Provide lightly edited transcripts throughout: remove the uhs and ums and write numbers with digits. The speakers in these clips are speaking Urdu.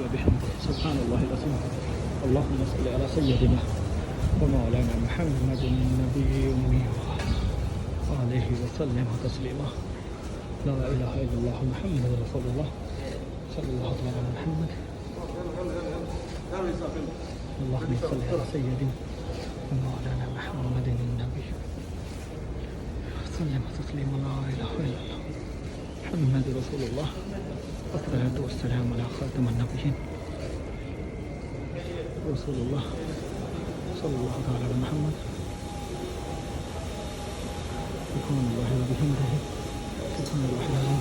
وبحمده سبحان الله العظيم. اللهم صل على سيدنا ومولانا محمد النبي الأمي وآله وسلم تسليما. لا إله إلا الله محمد رسول الله صلى الله على محمد. اللهم صل على سيدنا ومولانا محمد النبي وسلم تسليما. لا إله إلا الله محمد رسول الله والصلاة والسلام على خاتم النبيين رسول الله صلى الله تعالى على محمد. سبحان الله وبحمده سبحان الله العظيم.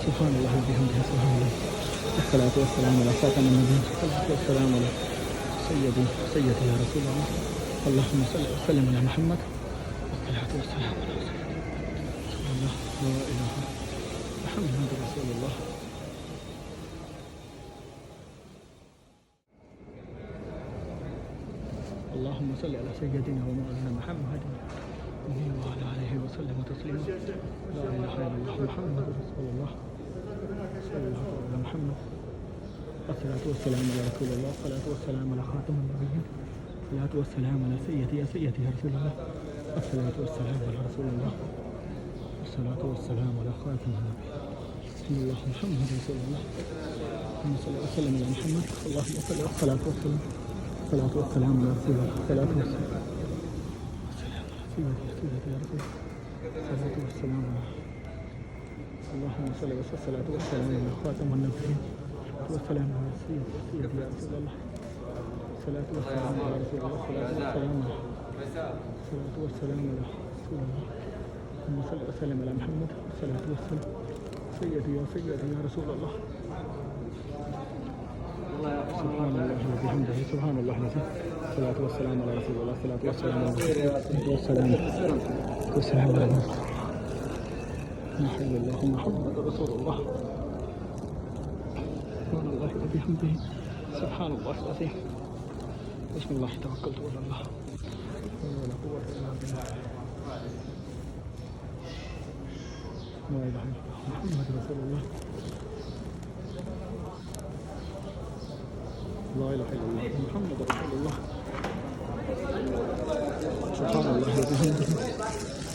سبحان الله وبحمده سبحان الله. الصلاة والسلام على خاتم النبيين الصلاة والسلام على سيدي يا رسول الله. اللهم صل وسلم على محمد والصلاة والسلام على سيدنا الله. لا إله محمد رسول الله. اللهم صل على سيدنا ومولانا محمد وعلى آله وسلم تسليما. لا إله إلا الله محمد رسول الله صلى الله على محمد. الصلاة والسلام على رسول الله. الصلاة والسلام على خاتم النبيين. الصلاة والسلام على سيدي يا رسول الله. الصلاة والسلام على رسول الله. الصلاة والسلام على خاتم النبيين. بسم الله محمد رسول الله. اللهم صل وسلم على محمد. اللهم صل والصلاة والسلام. الصلاة والسلام على رسول الله. الصلاة والسلام على سيدي يا رسول الله. الصلاة والسلام على اللهم صل وسلم. الصلاة والسلام على خاتم النبيين. والسلام على سيدي يا رسول الله. الصلاة والسلام على رسول الله. الصلاة والسلام على رسول الله. اللهم صل وسلم على محمد. الصلاة والسلام سيدي يا رسول الله. سبحان الله وبحمده سبحان الله العظيم. الصلاة والسلام على رسول الله. الصلاة والسلام على والسلام على محمد الله محمد رسول الله. سبحان الله وبحمده سبحان الله العظيم. بسم الله توكلت على الله ولا قوة إلا بالله. لا إله إلا الله محمد رسول الله. لا إله إلا الله محمد رسول الله. سبحان الله وبحمده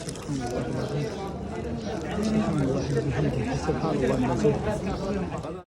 سبحان الله العظيم. سبحان الله وبحمده سبحان الله العظيم.